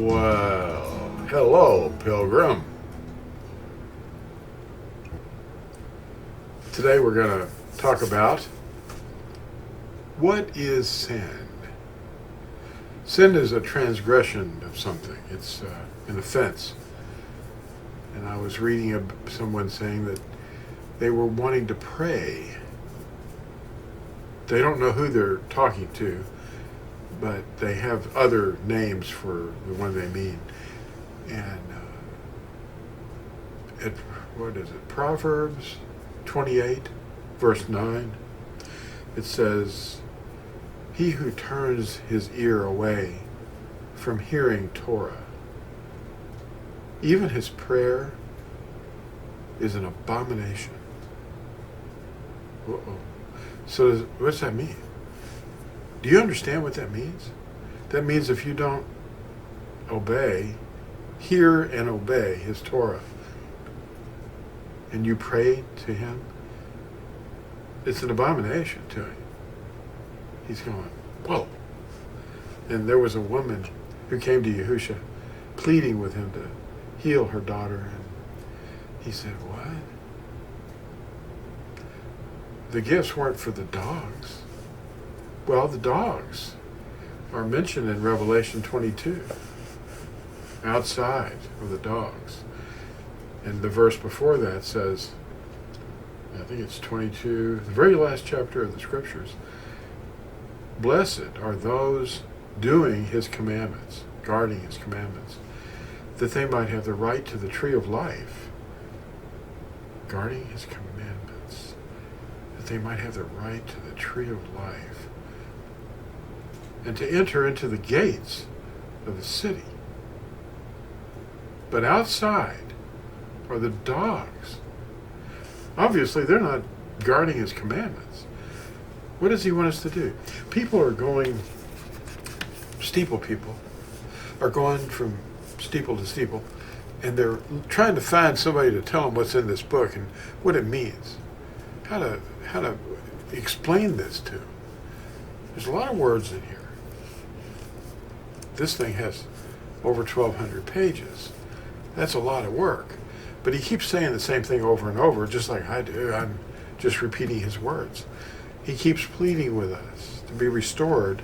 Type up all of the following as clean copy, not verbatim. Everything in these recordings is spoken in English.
Well, hello, Pilgrim. Today we're going to talk about what is sin. Sin is a transgression of something. It's an offense. And I was reading of someone saying that they were wanting to pray. They don't know who they're talking to, but they have other names for the one they mean. And what is it? Proverbs 28, verse 9. It says, "He who turns his ear away from hearing Torah, even his prayer is an abomination." Uh-oh. So what does that mean? Do you understand what that means? That means if you don't hear and obey his Torah, and you pray to him, it's an abomination to him. He's going, whoa. And there was a woman who came to Yahusha pleading with him to heal her daughter, and he said, what? The gifts weren't for the dogs. Well, the dogs are mentioned in Revelation 22, outside of the dogs. And the verse before that says, I think it's 22, the very last chapter of the Scriptures, "Blessed are those doing his commandments, guarding his commandments, that they might have the right to the tree of life." Guarding his commandments, that they might have the right to the tree of life, and to enter into the gates of the city. But outside are the dogs. Obviously, they're not guarding his commandments. What does he want us to do? People are going, steeple people, are going from steeple to steeple, and they're trying to find somebody to tell them what's in this book and what it means. How to explain this to them. There's a lot of words in here. This thing has over 1,200 pages. That's a lot of work. But he keeps saying the same thing over and over, just like I do. I'm just repeating his words. He keeps pleading with us to be restored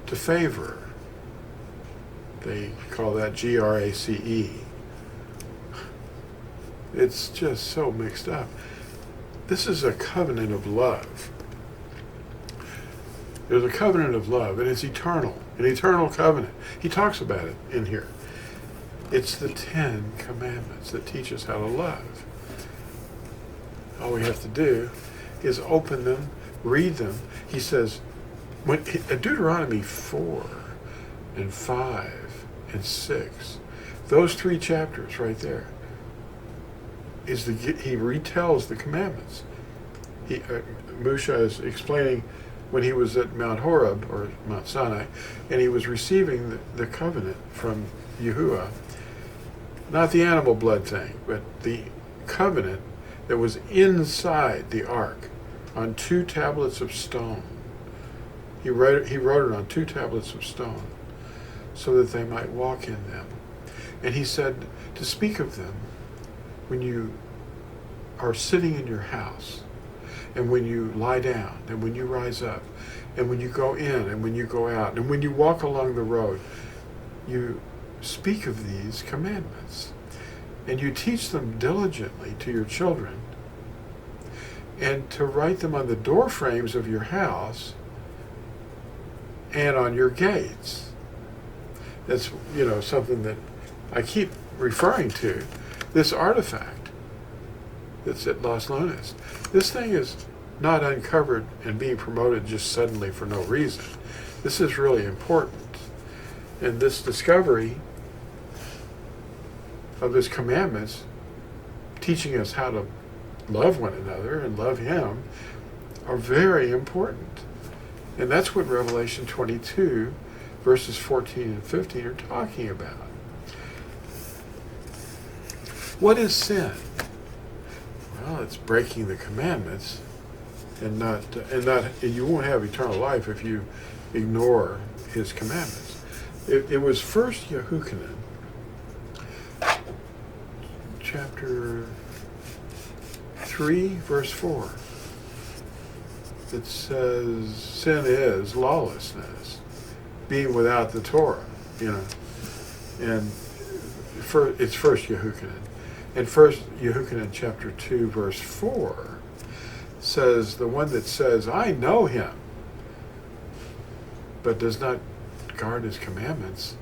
to favor. They call that GRACE. It's just so mixed up. This is a covenant of love. There's a covenant of love, and it's eternal, an eternal covenant. He talks about it in here. It's the 10 commandments that teach us how to love. All we have to do is open them, read them. He says, Deuteronomy 4 and 5 and 6, those 3 chapters right there, he retells the commandments. Musha is explaining when he was at Mount Horeb, or Mount Sinai, and he was receiving the covenant from Yahuwah. Not the animal blood thing, but the covenant that was inside the ark on 2 tablets of stone. He wrote it on 2 tablets of stone so that they might walk in them. And he said to speak of them when you are sitting in your house, and when you lie down, and when you rise up, and when you go in, and when you go out, and when you walk along the road. You speak of these commandments, and you teach them diligently to your children, and to write them on the door frames of your house and on your gates. That's, something that I keep referring to, this artifact that's at Los Lunas. This thing is not uncovered and being promoted just suddenly for no reason. This is really important. And this discovery of his commandments, teaching us how to love one another and love him, are very important. And that's what Revelation 22, verses 14 and 15 are talking about. What is sin? Well, it's breaking the commandments, and you won't have eternal life if you ignore his commandments. It was first Yehukanan, chapter 3, verse 4. It says, sin is lawlessness, being without the Torah, And it's first Yehukanan. And first Yehukanan chapter 2, verse 4 says, the one that says, I know him, but does not guard his commandments,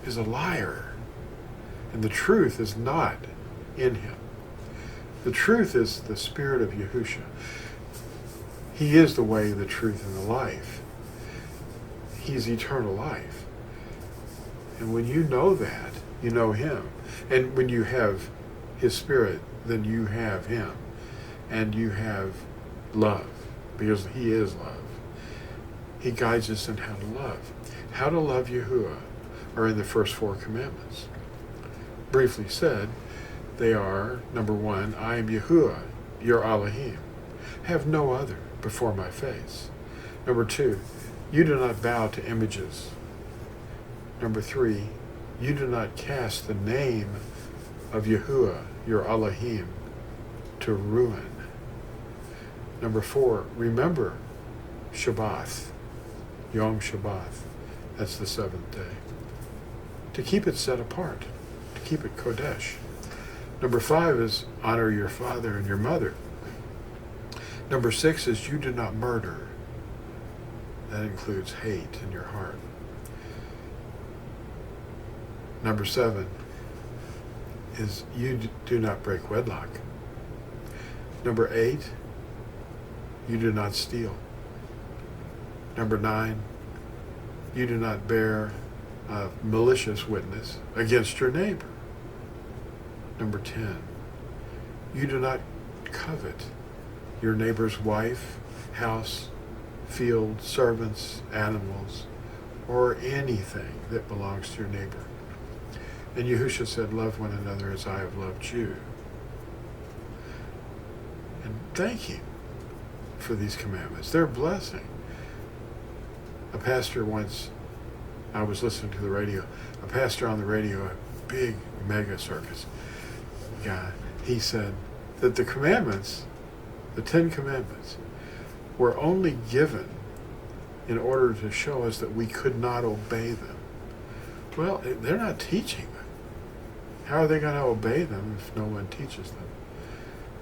is a liar. And the truth is not in him. The truth is the spirit of Yahusha. He is the way, the truth, and the life. He's eternal life. And when you know that, you know him. And when you have his spirit, then you have him. And you have love, because he is love. He guides us in how to love. How to love Yahuwah are in the first 4 commandments. Briefly said, they are, number 1, I am Yahuwah, your Elohim. Have no other before my face. Number 2, you do not bow to images. Number 3, you do not cast the name of Yahuwah, your Elohim, to ruin. Number 4, remember Shabbat, Yom Shabbat, that's the 7th day, to keep it set apart, to keep it Kodesh. Number 5 is honor your father and your mother. Number 6 is you do not murder. That includes hate in your heart. Number 7 is you do not break wedlock. Number 8, you do not steal. Number 9, you do not bear malicious witness against your neighbor. Number 10, you do not covet your neighbor's wife, house, field, servants, animals, or anything that belongs to your neighbor. And Yahushua said, love one another as I have loved you. And thank him for these commandments. They're a blessing. A pastor once, I was listening to the radio, a pastor on the radio, a big mega circus guy, he said that the commandments, the 10 commandments, were only given in order to show us that we could not obey them. Well, they're not teaching them. How are they going to obey them if no one teaches them?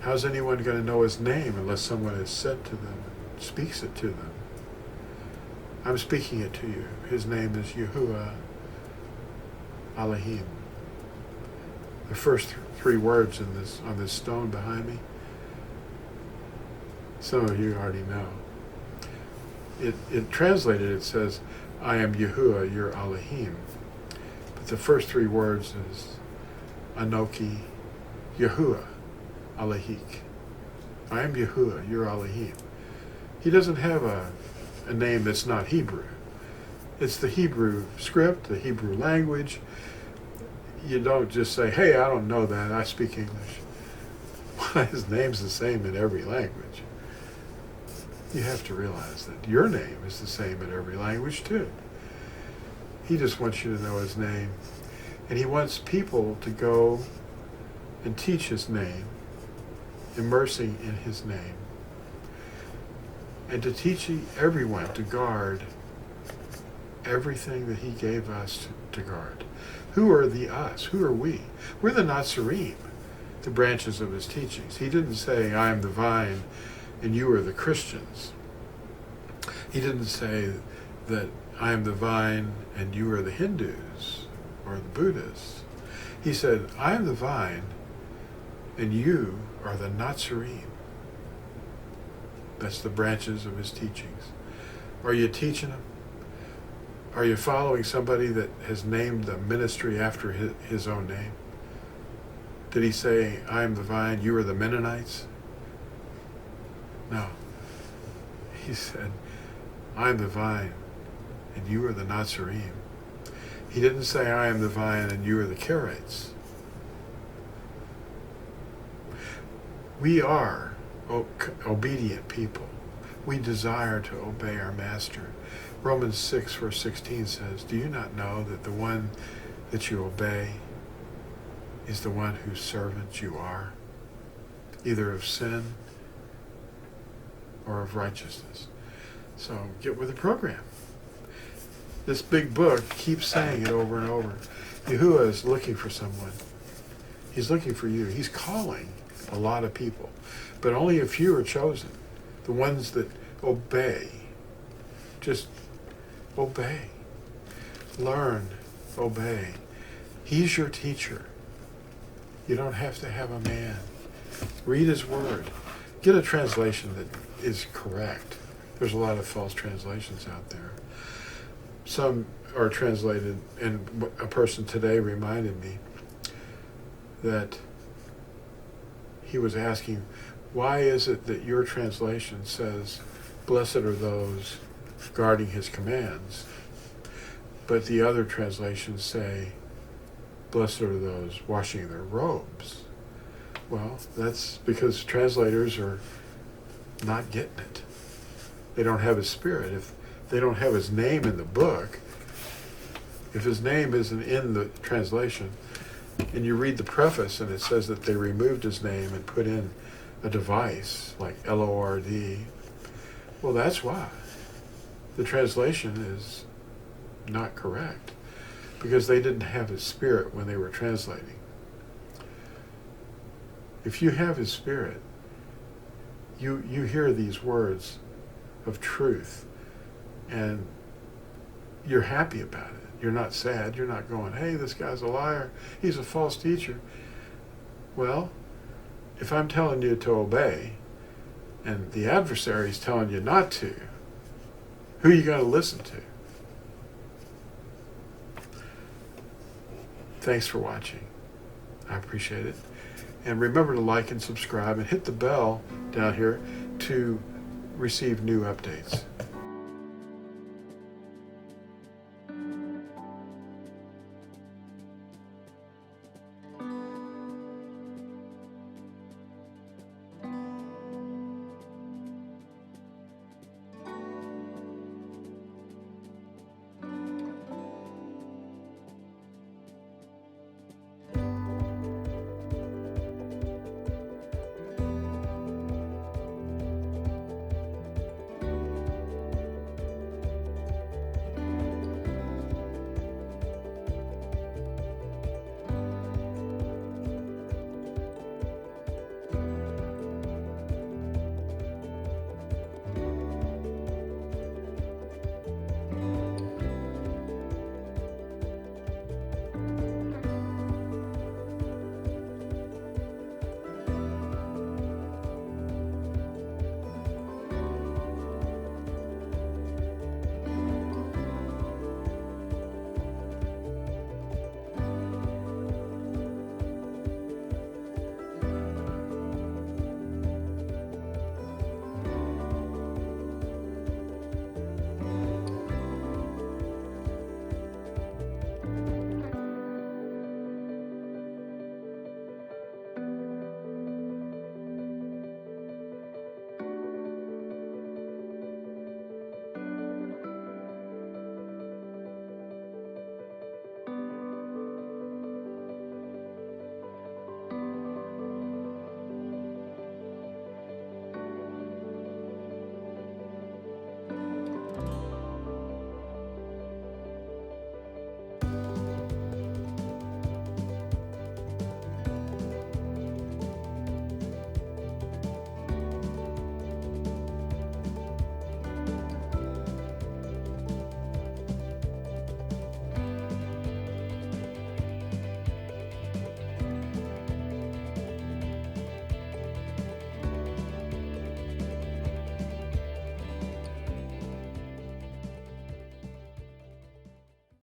How's anyone going to know his name unless someone is said to them and speaks it to them? I'm speaking it to you. His name is Yahuwah Elohim. The first 3 words in this on this stone behind me, some of you already know. It translated, it says, I am Yahuwah, your Elohim. But the first 3 words is Anoki Yahuwah Alahik. I am Yahuwah, your Elohim. He doesn't have a name that's not Hebrew. It's the Hebrew script, the Hebrew language. You don't just say, hey, I don't know that, I speak English. Well, his name's the same in every language. You have to realize that your name is the same in every language too. He just wants you to know his name. And he wants people to go and teach his name, immersing in his name, and to teach everyone to guard everything that he gave us to guard. Who are the us? Who are we? We're the Nazarene, the branches of his teachings. He didn't say, I am the vine and you are the Christians. He didn't say that I am the vine and you are the Hindus or the Buddhists. He said, I am the vine and you are the Nazarene. That's the branches of his teachings. Are you teaching them? Are you following somebody that has named the ministry after his own name? Did he say, I am the vine, you are the Mennonites? No. He said, I am the vine and you are the Nazarene. He didn't say, I am the vine and you are the Karaites. We are obedient people. We desire to obey our master. Romans 6 verse 16 says, do you not know that the one that you obey is the one whose servant you are, either of sin or of righteousness? So get with the program. This big book keeps saying it over and over. Yahuwah is looking for someone. He's looking for you. He's calling a lot of people, but only a few are chosen. The ones that obey. Just obey. Learn. Obey. He's your teacher. You don't have to have a man. Read his word. Get a translation that is correct. There's a lot of false translations out there. Some are translated, and a person today reminded me that he was asking, why is it that your translation says, blessed are those guarding his commands, but the other translations say, blessed are those washing their robes? Well, that's because translators are not getting it. They don't have his spirit. If they don't have his name in the book, if his name isn't in the translation, and you read the preface and it says that they removed his name and put in a device like Lord, well, that's why. The translation is not correct, because they didn't have his spirit when they were translating. If you have his spirit, you hear these words of truth, and you're happy about it. You're not sad. You're not going, hey, this guy's a liar. He's a false teacher. Well, if I'm telling you to obey, and the adversary's telling you not to, who you got to listen to? Thanks for watching. I appreciate it. And remember to like and subscribe and hit the bell down here to receive new updates.